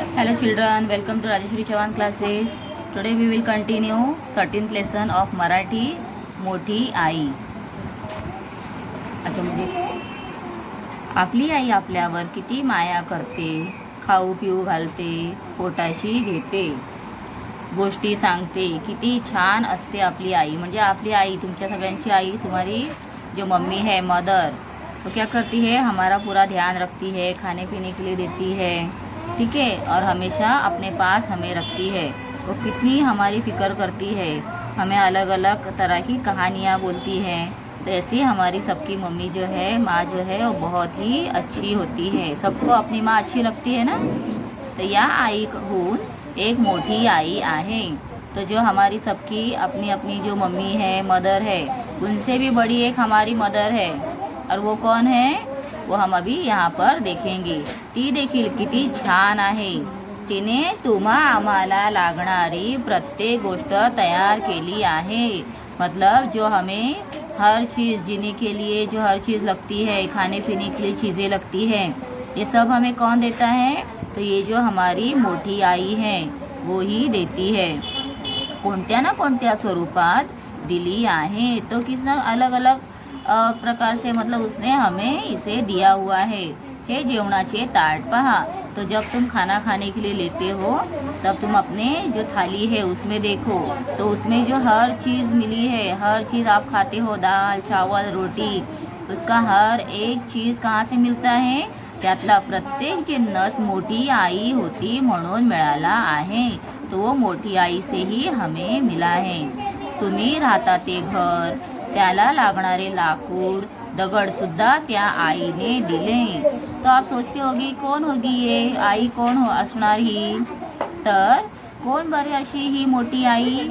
Hello children, welcome to Rajeshwari Chavan classes. Today we will continue 13th lesson of Marathi मोठी आई. अच्छा म्हणजे आपली आई आपल्यावर किती माया करते, खाऊ पिऊ घालते, पोटाशी घेते, गोष्टी सांगते, किती छान असते आपली आई. म्हणजे आपली आई, तुमच्या सगळ्यांची आई, तुम्हारी जो मम्मी है मदर, वो क्या करती है, हमारा पूरा ध्यान रखती है, खाने पीने के लिए देती है, ठीक है, और हमेशा अपने पास हमें रखती है. वो कितनी हमारी फ़िक्र करती है, हमें अलग अलग तरह की कहानियाँ बोलती है. तो ऐसी हमारी सबकी मम्मी जो है, माँ जो है, वो बहुत ही अच्छी होती है. सबको अपनी माँ अच्छी लगती है ना. तो या आईहून एक मोठी आई आहे. तो जो हमारी सबकी अपनी अपनी जो मम्मी है, मदर है, उनसे भी बड़ी एक हमारी मदर है. और वो कौन है, वो हम अभी यहाँ पर देखेंगे. ती देखील किती छान आहे. तिने तुम्हा आम्हाला लागणारी प्रत्येक गोष्ट तयार केली आहे. मतलब जो हमें हर चीज़ जीने के लिए जो हर चीज़ लगती है, खाने पीने के लिए चीज़ें लगती हैं, ये सब हमें कौन देता है. तो ये जो हमारी मोठी आई है वो ही देती है. कोणत्या ना कोणत्या स्वरूपात दिली आहे. तो किसना अलग अलग प्रकार से, मतलब उसने हमें इसे दिया हुआ है. हे जेवणाचे ताट पहा. तो जब तुम खाना खाने के लिए लेते हो, तब तुम अपने जो थाली है उसमें देखो, तो उसमें जो हर चीज़ मिली है, हर चीज़ आप खाते हो, दाल चावल रोटी, उसका हर एक चीज़ कहाँ से मिळता है, त्यातला प्रत्येक जिन्नस मोठी आई होती म्हणून मिळाला आहे. तो वो मोठी आई से ही हमें मिला है. तुम्ही राहता ते घर, त्याला लागणारे लाकूड, दगडसुद्धा त्या आईने दिले. तो आप सोचते होगी कौन होगी ये आई, कौन हो असणार ही. तर कोण बरे अशी ही मोठी आई.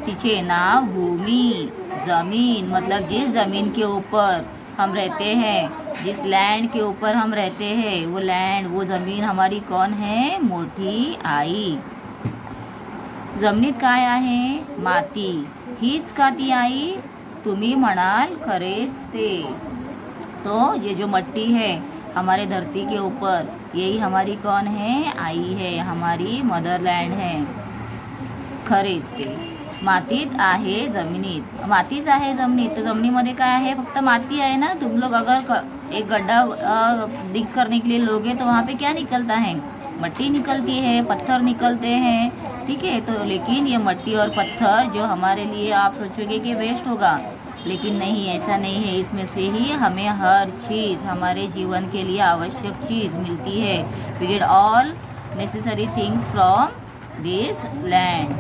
तिचे नाव भूमी, जमीन, मतलब जिस ज़मीन के ऊपर हम रहते हैं, जिस लैंड के ऊपर हम रहते हैं, वो लैंड, वो ज़मीन हमारी कौन है, मोठी आई. जमिनीत काय आहे, माती. हीच का ती आई. तुम्ही म्हणाल खरेच ते. तो ये जो मट्टी है हमारे धरती के ऊपर, यही हमारी कौन है, आई है, हमारी मदरलँड है. खरेच ते. मातीत आहे जमिनीत, मातीच आहे जमिनीत. तर जमिनीमध्ये काय आहे, फक्त माती आहे ना. तुम लोग अगर एक गड्ढा डिग करने के लिए लोगे तो वहाँ पे क्या निकलता है, मट्टी निकलती है, पत्थर निकलते हैं, ठीक है. तो लेकिन ये मट्टी और पत्थर जो हमारे लिए, आप सोचोगे कि वेस्ट होगा, लेकिन नहीं, ऐसा नहीं है. इसमें से ही हमें हर चीज़, हमारे जीवन के लिए आवश्यक चीज़ मिलती है. We get all necessary things from this land.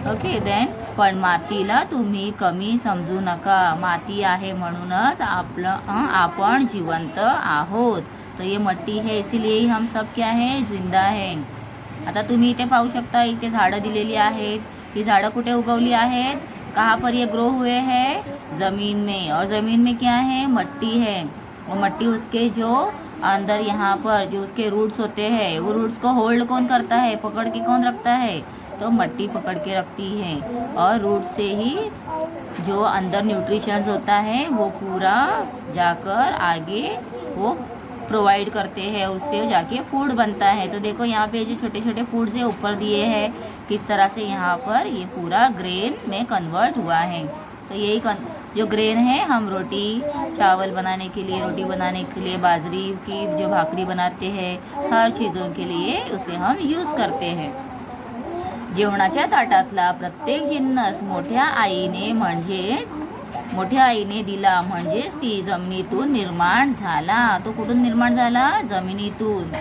Okay then. पण मातीला तुम्ही कमी समजू नका. माती आहे म्हणूनच आपण जिवंत आहोत. तो ये मट्टी है, इसीलिए ही हम सब क्या है, जिंदा है. आता तुम्ही इथे पाहू शकता, इथे झाडं दिलेली आहेत. ही झाडं कुठे उगवली आहेत, कहाँ पर ये ग्रो हुए हैं, ज़मीन में. और ज़मीन में क्या है, मट्टी है. वो मट्टी उसके जो अंदर यहाँ पर जो उसके रूट्स होते हैं, वो रूट्स को होल्ड कौन करता है, पकड़ के कौन रखता है, तो मट्टी पकड़ के रखती है. और रूट से ही जो अंदर न्यूट्रिशंस होता है वो पूरा जाकर आगे वो प्रोवाइड करते हैं, उससे जाके फूड बनता है. तो देखो यहाँ पे जो छोटे छोटे फूड्स है ऊपर दिए हैं, किस तरह से यहाँ पर ये पूरा ग्रेन में कन्वर्ट हुआ है. तो यही जो ग्रेन है, हम रोटी चावल बनाने के लिए, रोटी बनाने के लिए, बाजरी की जो भाकरी बनाते हैं, हर चीज़ों के लिए उसे हम यूज़ करते हैं. जेवणाच्या ताटातला प्रत्येक जिन्नस मोठ्या आईने, म्हणजेच मोठ्या आईने दिला, म्हणजेच ती जमिनीतून निर्माण झाला. तो कुठून निर्माण झाला, जमिनीतून.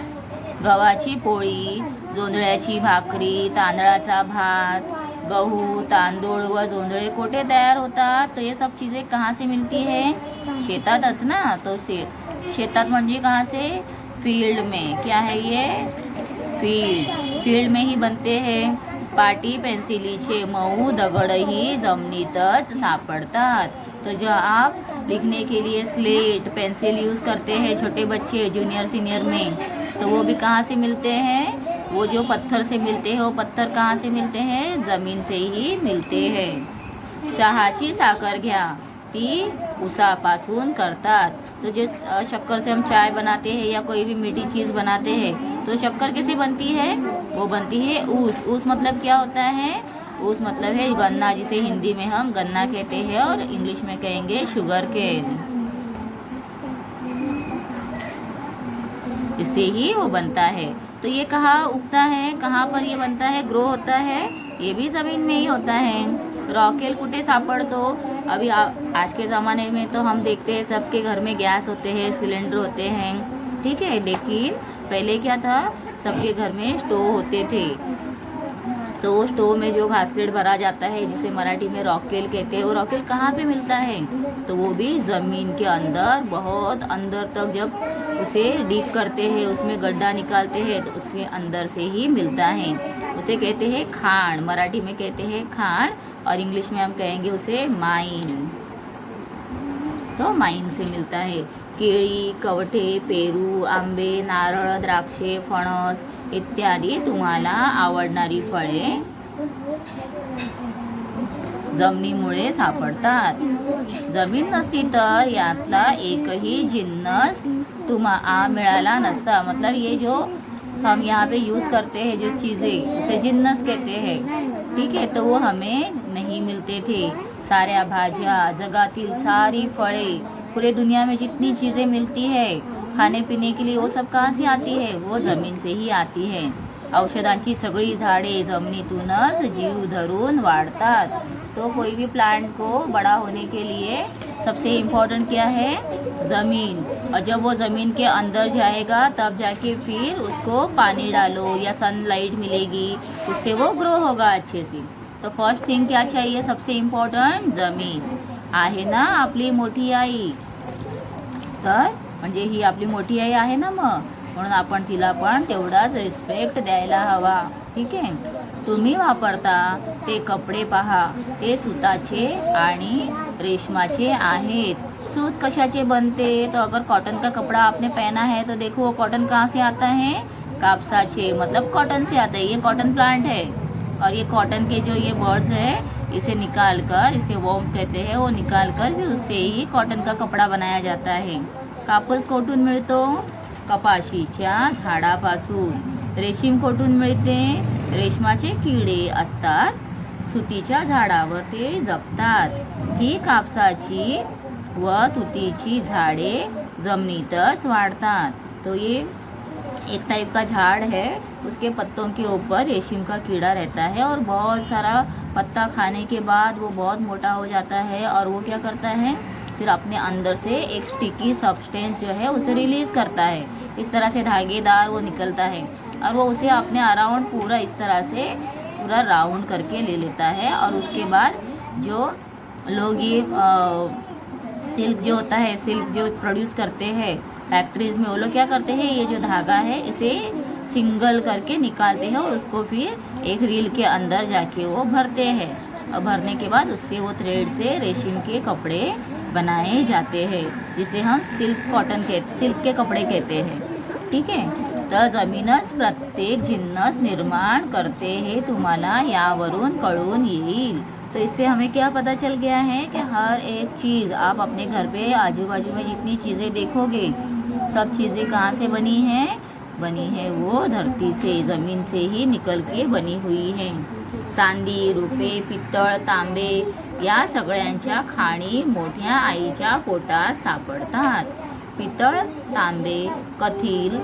गव्हाची पोळी, जोंधळ्याची भाकरी, तांदळाचा भात, गहू, तांदूळ व जोंधळे कोठे तयार होतात. तो ये सब चीज़ें कहाँ से मिलती है, शेतातच ना. तो शेतात म्हणजे कहाँ से, फील्ड में. क्या है ये, फील्ड में ही बनते हैं. पाटी पेन्सिलीचे मऊ दगडही जमिनीतच सापडतात. तो जो आप लिखने के लिए स्लेट पेंसिल यूज़ करते हैं छोटे बच्चे जूनियर सीनियर में, तो वो भी कहाँ से मिलते हैं, वो जो पत्थर से मिलते हैं, वो पत्थर कहाँ से मिलते हैं, ज़मीन से ही मिलते हैं. चहाची साखर घ्या. ती उसापासून करतात। तो जो शक्कर से हम चाय बनाते हैं या कोई भी मीठी चीज़ बनाते हैं तो शक्कर कैसे बनती है? वो बनती है ऊस। ऊस मतलब क्या होता है? ऊस मतलब है गन्ना, जिसे हिंदी में हम गन्ना कहते हैं और इंग्लिश में कहेंगे शुगर केन। इससे ही वो बनता है। तो ये कहाँ उगता है, कहाँ पर ये बनता है, ग्रो होता है? ये भी ज़मीन में ही होता है। रॉकेल कुठे सापडतो? अभी आज के ज़माने में तो हम देखते हैं सबके घर में गैस होते हैं, सिलेंडर होते हैं, ठीक है। लेकिन पहले क्या था, सबके घर में स्टोव होते थे। तो स्टोव में जो घासलेट भरा जाता है जिसे मराठी में रॉकेल कहते हैं, वो रॉकेल कहाँ पे मिलता है? तो वो भी ज़मीन के अंदर, बहुत अंदर तक जब उसे डीप करते हैं, उसमें गड्ढा निकालते हैं तो उसमें अंदर से ही मिलता है। उसे कहते हैं खान, मराठी में कहते हैं खान और इंग्लिश में हम कहेंगे उसे माइन। तो माइन से मिलता है। केळी, कवठे, पेरू, आंबे, नारळ, द्राक्षे, फणस इत्यादी तुम्हाला आवडणारी फळे जमिनीमुळे सापडतात। जमीन नसती तर यातला एकही जिन्नस मिळाला नसता। मतलब ये जो हम यहाँ पे यूज़ करते हैं जो चीज़ें, उसे जिन्नस कहते हैं, ठीक है। तो वो हमें नहीं मिलते थे। साऱ्या भाज्या, जगातील सारी फळे, पूरे दुनिया में जितनी चीज़ें मिलती है खाने पीने के लिए, वो सब कहाँ से आती है? वो ज़मीन से ही आती है। औषधांची सगळी झाडे जमिनीतूनच जीव धरून वाढतात। तो कोई भी प्लांट को बड़ा होने के लिए सबसे इम्पोर्टेंट क्या है? ज़मीन। और जब वो ज़मीन के अंदर जाएगा तब जाके फिर उसको पानी डालो या सनलाइट मिलेगी, उससे वो ग्रो होगा अच्छे से। तो फर्स्ट थिंग क्या चाहिए? सबसे इम्पॉर्टंट ज़मीन। आहे ना आपली मोठी आई? तर म्हणजे ही आपली मोठी आई आहे ना, मग म्हणून आपण तिला पण तेवढाच रिस्पेक्ट द्यायला हवा, ठीक आहे। तुम्ही वापरता ते कपडे पहा, ते सुताचे आणि रेशमाचे आहेत। सूत कशाचे बनते? तो अगर कॉटन का कपड़ा आपने पहना है तो देखो वो कॉटन कहाँ से आता है? कापसाचे, मतलब कॉटन से आता है। ये कॉटन प्लांट है और ये कॉटन के जो ये बर्ड्स है इसे निकाल कर, इसे वॉर्म कहते हैं, वो निकाल कर भी उससे ही कॉटन का कपड़ा बनाया जाता है। कापूस कोठून मिळतो? कपाशीच्या झाडापासून। रेशीम कोठून मिळते? रेशमाचे किडे असतात, सुतीच्या झाडावर ते जगतात। ही कापसाची व तुतीची झाडे जमिनीतच वाढतात। तो ये एक टाइप का झाड़ है, उसके पत्तों के ऊपर रेशम का कीड़ा रहता है और बहुत सारा पत्ता खाने के बाद वो बहुत मोटा हो जाता है और वो क्या करता है, फिर अपने अंदर से एक स्टिकी सब्सटेंस जो है उसे रिलीज़ करता है। इस तरह से धागेदार वो निकलता है और वो उसे अपने अराउंड पूरा इस तरह से पूरा राउंड करके ले लेता है। और उसके बाद जो लोग ये सिल्क जो होता है, सिल्क जो प्रोड्यूस करते हैं फैक्ट्रीज़ में, वो लोग क्या करते हैं, ये जो धागा है इसे सिंगल करके निकालते हैं और उसको फिर एक रील के अंदर जाके वो भरते हैं। और भरने के बाद उससे वो थ्रेड से रेशम के कपड़े बनाए जाते हैं, जिसे हम सिल्क के कपड़े कहते हैं, ठीक है। तर जमीनच प्रत्येक जिन्नस निर्माण करते हैं, तुम्हाला यावरून कळून येईल। तो इससे हमें क्या पता चल गया है कि हर एक चीज़ आप अपने घर पे आजू बाजू में जितनी चीज़ें देखोगे सब चीज़ें कहाँ से बनी हैं? बनी है वो धरती से, ज़मीन से ही निकल के बनी हुई है। चांदी, रुपे, पित्तळ, तांबे या सगळ्यांच्या खाणी मोठ्या आईच्या पोटात सापडतात। पित्तळ, तांबे, कथील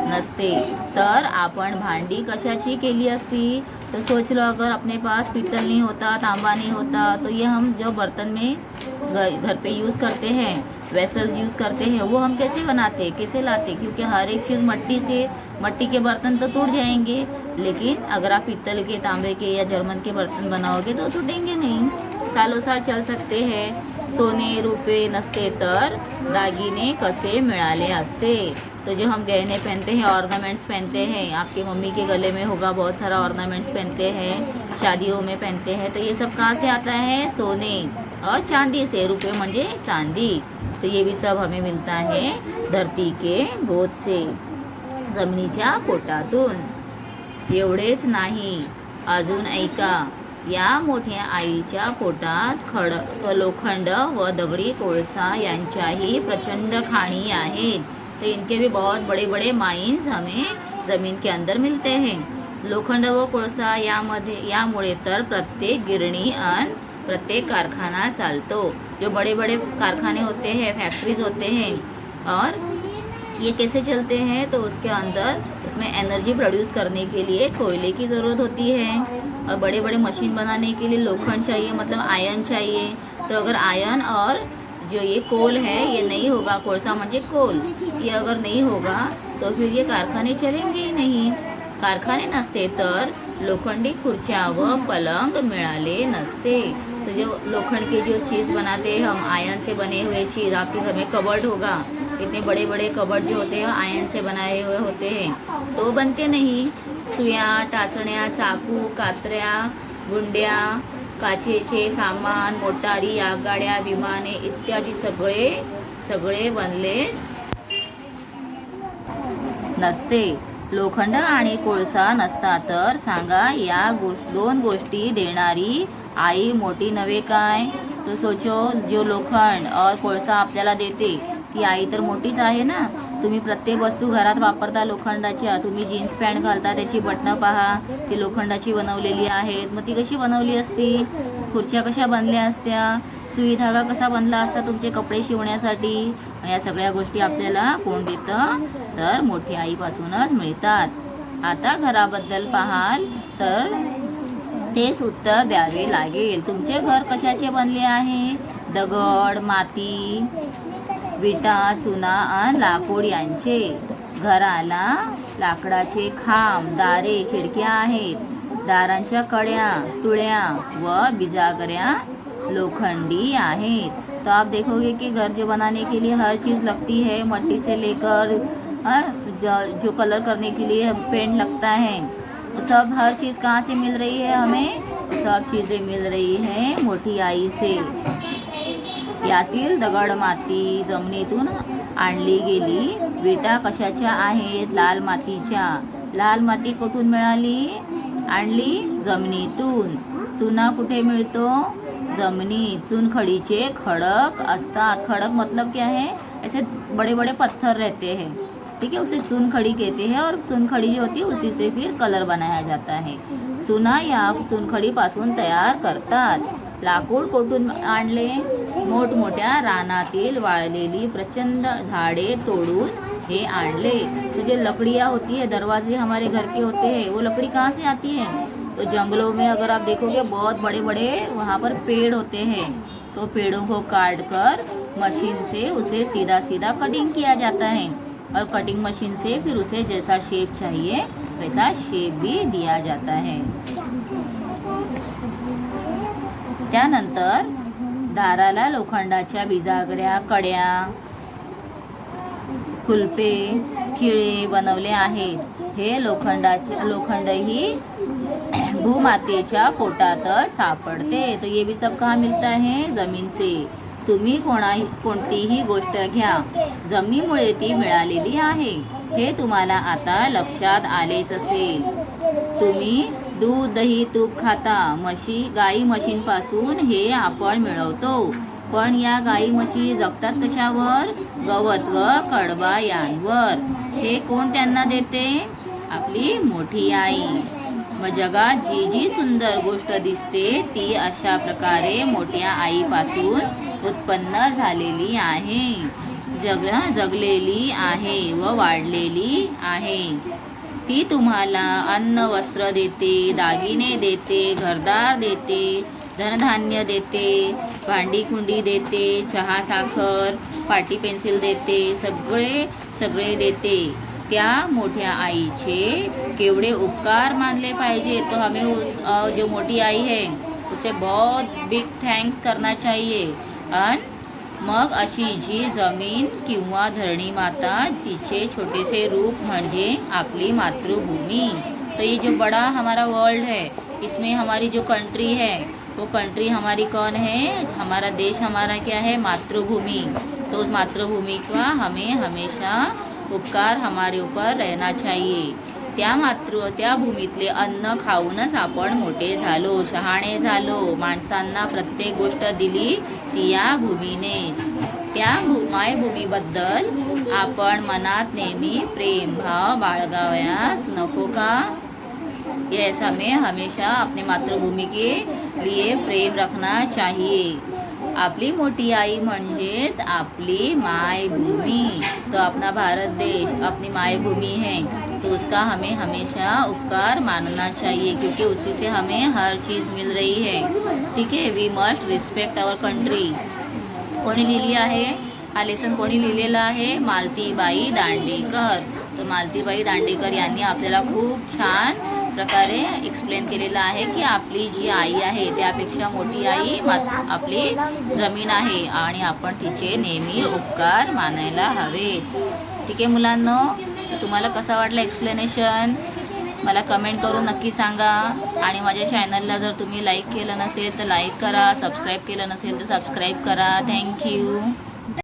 नसते तर आपण भांडी कशाची केली असती? तो सोच लो, अगर अपने पास पित्तल नहीं होता, तांबा नहीं होता, तो ये हम जो बर्तन में घर पे यूज़ करते हैं, वेसल्स यूज़ करते हैं, वो हम कैसे बनाते, कैसे लाते? क्योंकि हर एक चीज़ मट्टी के बर्तन तो टूट जाएंगे, लेकिन अगर आप पित्तल के, तांबे के या जर्मन के बर्तन बनाओगे तो टूटेंगे नहीं, सालों साल चल सकते हैं। सोने रुपये नसते तर दागिने कसे मिळाले असते? तो जो हम गहने पहनते हैं, ऑर्नामेंट्स पहनते हैं, आपके मम्मी के गले में होगा बहुत सारा ऑर्नामेंट्स पहनते हैं, शादियों में पहनते हैं, तो ये सब कहाँ से आता है? सोने और चांदी से। रुपये म्हणजे चांदी, तो ये भी सब हमें मिलता है धरती के गोद से, जमिनीच्या पोटातून। एवढेच नाही, अजून ऐका, या मोठ्या आईच्या पोटात लोखंड व दगडी कोळसा यांच्याही प्रचंड खाणी आहेत। तो इनके भी बहुत बड़े बड़े माइंस हमें ज़मीन के अंदर मिलते हैं। लोखंड व कोळसा यामुळे तर प्रत्येक गिरणी आणि प्रत्येक कारखाना चालतो। जो बड़े बड़े कारखाने होते हैं, फैक्ट्रीज होते हैं, और ये कैसे चलते हैं, तो उसके अंदर उसमें एनर्जी प्रोड्यूस करने के लिए कोयले की ज़रूरत होती है, और बड़े बड़े मशीन बनाने के लिए लोखंड चाहिए, मतलब आयरन चाहिए। तो अगर आयरन और जो ये कोल है ये नहीं होगा, कोळसा म्हणजे कोल, ये अगर नहीं होगा तो फिर ये कारखाने चलेंगे ही नहीं। कारखाने नसते तर लोखंडी खुर्च्या व पलंग मिळाले नसते। तो जो लोखंड की जो चीज़ बनाते हैं हम, आयरन से बने हुए चीज़, आपके घर में कबर्ड होगा, इतने बड़े बड़े कबर्ड जो होते हैं आयरन से बनाए हुए होते हैं, तो बनते नहीं। सुया, टाचण्या, चाकू, कात्र्या, गुंड्या, काचेचे सामान, मोटारी, आगगाड्या, विमाने इत्यादी सगळे बनलेच नसते। लोखंड आणि कोळसा नसता तर सांगा या दोन गोष्टी देणारी आई मोठी नव्हे काय। तो सोचो, जो लोखंड और कोळसा आपल्याला देते ती आई तर मोठीच आहे ना। तुम्ही प्रत्येक वस्तू घरात वापरता लोखंडाच्या, तुम्ही जीन्स पॅन्ट घालता त्याची बटणं पहा, ती लोखंडाची बनवलेली आहेत। मग ती कशी बनवली असती, खुर्च्या कशा बनल्या असत्या, सुई धागा कसा बनला असता तुमचे कपडे शिवण्यासाठी। या सगळ्या गोष्टी आपल्याला कोण देतं, तर मोठी आईपासूनच मिळतात। आता घराबद्दल पाहाल तर तेच उत्तर द्यावे लागेल। तुमचे घर कशाचे बनले आहे, दगड, माती, विटा, चुना आणि लाकूड यांचे। घराला लाकडाचे खांब, दारे, खिडक्या आहेत। दारांच्या कड्या, तुळ्या व बिजागऱ्या लोखंडी आहेत। तो आप देखोगे कि घर जो बनाने के लिए हर चीज़ लगती है, मट्टी से लेकर जो कलर करने के लिए पेंट लगता है, सब हर चीज़ कहाँ से मिल रही है हमें, सब चीज़ें मिल रही है मोठी आई से। यातील दगड माती जमिनीतून आणली गेली। विटा कशाच्या आहेत, लाल मातीच्या। लाल माती कुठून मिळाली, आणली जमिनीतून। चुना कुठे मिळतो, जमिनीत। चुनखडीचे खडक असतात। खडक मतलब क्या है, ऐसे बड़े बड़े पत्थर रहते हैं, ठीक है, उसे चुनखड़ी कहते हैं, और चुनखड़ी जो होती है उसी से फिर कलर बनाया जाता है। चुना या चुनखडी पासून तयार करतात। लाकूड कुठून आणले, मोठमोठ्या रानातील वाळलेली प्रचंड झाडे तोडून हे आणले। तो जो लकड़ियाँ होती है, दरवाजे हमारे घर के होते हैं, वो लकड़ी कहाँ से आती है, तो जंगलों में अगर आप देखोगे बहुत बड़े बड़े वहाँ पर पेड़ होते हैं, तो पेड़ों को काट कर मशीन से उसे सीधा सीधा कटिंग किया जाता है, और कटिंग मशीन से फिर उसे जैसा शेप चाहिए वैसा शेप भी दिया जाता है। त्यानंतर दाराला लोखंडाच्या बिजागऱ्या, कड्या, कुलपे, खिळे बनवले आहेत। हे लोखंड ही भूमातेच्या पोटातच सापडते। तो ये भी सब कहाँ मिलता है, जमीन से। तुम्ही कोणतीही गोष्ट घ्या, जमिनीमुळे ती मिळालेली आहे, हे तुम्हाला आता लक्षात आलेच असेल। तुम्ही दूध, दही, तूप खाता, गाई म्हशींपासून हे आपण मिळवतो, पण या गाई म्हशी जगतात कशावर, गवत व कडबा यांवर। हे कोण त्यांना देते, आपली मोठी आई। मग जगात जी जी सुंदर गोष्ट दिसते ती अशा प्रकारे मोठ्या आईपासून उत्पन्न झालेली आहे, जगलेली आहे व वाढलेली आहे। ती तुम्हाला अन्न, वस्त्र देते, दागिने देते, घरदार देते, धनधान्य देते, भांडी कुंडी देते, चहा, साखर, पाटी पेन्सिल देते, सगळे देते। त्या मोठ्या आईचे केवढे उपकार मानले पाहिजे, तो हमें जो मोठी आई है उसे बहुत बिग थँक्स करना चाहिए। आणि मग अशी जी जमीन किंवा धरणी माता, तिचे छोटेसे रूप म्हणजे आपली मातृभूमी। तो ये जो बड़ा हमारा वर्ल्ड है, इसमें हमारी जो कंट्री है, वो कंट्री हमारी कौन है, हमारा देश हमारा क्या है, मातृभूमि। तो उस मातृभूमि का हमें हमेशा उपकार हमारे ऊपर रहना चाहिए। त्या भूमीतले अन्न खाऊनच आपण मोठे झालो, शहाणे झालो. माणसांना प्रत्येक गोष्ट दिली ती या भूमीनेच. त्या मायभूमीबद्दल आपण मनात नेहमी प्रेम भाव बाळगावयास नको का? यस, हमें हमेशा अपनी मातृभूमी के लिए प्रेम रखना चाहिए. आपली मोठी आई म्हणजेच आपली मायभूमी. तो अपना भारत देश अपनी मायभूमी है, तो उसका हमें हमेशा उपकार मानना चाहिए, क्योंकि उसी से हमें हर चीज़ मिल रही है. ठीक है, we must respect our country. कोणी लिहिली आहे हा लेसन? कोणी लिहिलेला आहे? मालतीबाई दांडेकर. तर मालतीबाई दांडेकर यांनी आपल्याला खूप छान प्रकारे एक्सप्लेन केलेलं आहे की आपली जी आई आहे त्यापेक्षा मोठी आई आपली जमीन आहे आणि आपण तिचे नेहमी उपकार मानायला हवेत. ठीक आहे मुलांनो, तुम्हाला कसा वाटला एक्सप्लेनेशन मला कमेंट करून नक्की सांगा. आणि माझ्या चॅनलला जर तुम्ही लाईक केलं नसेल तर लाईक करा, सबस्क्राईब केलं नसेल तर सबस्क्राईब करा. थँक्यू.